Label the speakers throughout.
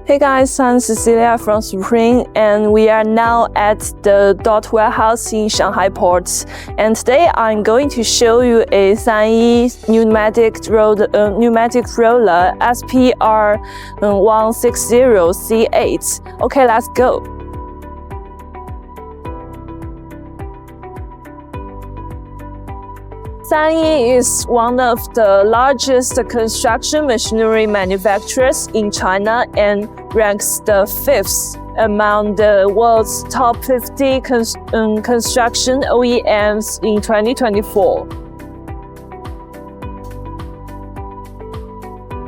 Speaker 1: Hey guys, I'm Cecilia from SUPEREGN, and we are now at the dot warehouse in Shanghai Port. And today I'm going to show you a SANY pneumatic roller SPR160C8. Okay, let's go. SANY is one of the largest construction machinery manufacturers in China and ranks the 5th among the world's top 50 construction OEMs in 2024.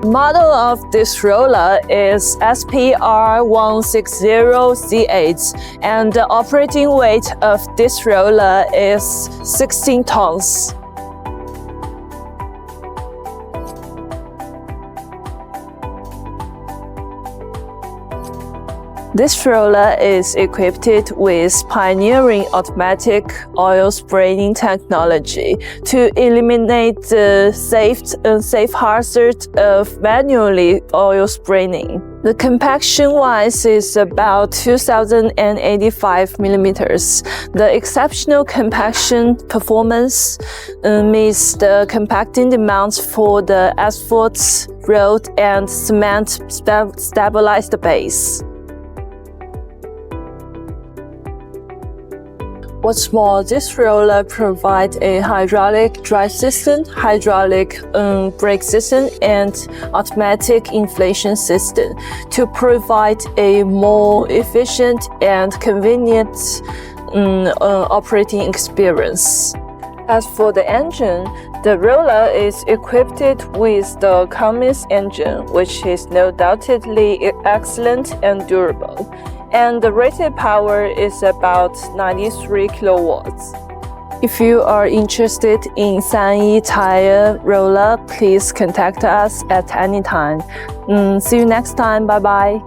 Speaker 1: The model of this roller is SPR160C8, and the operating weight of this roller is 16 tons. This roller is equipped with pioneering automatic oil spraying technology to eliminate the safe hazard of manually oil spraying. The compaction wise is about 2,085 millimeters. The exceptional compaction performance meets the compacting demands for the asphalt, road, and cement stabilized base. What's more, this roller provides a hydraulic drive system, hydraulic brake system, and automatic inflation system to provide a more efficient and convenient operating experience. As for the engine, the roller is equipped with the Cummins engine, which is no doubtedly excellent and durable, and the rated power is about 93 kilowatts. If you are interested in SANY tire roller, please contact us at any time. See you next time. Bye bye.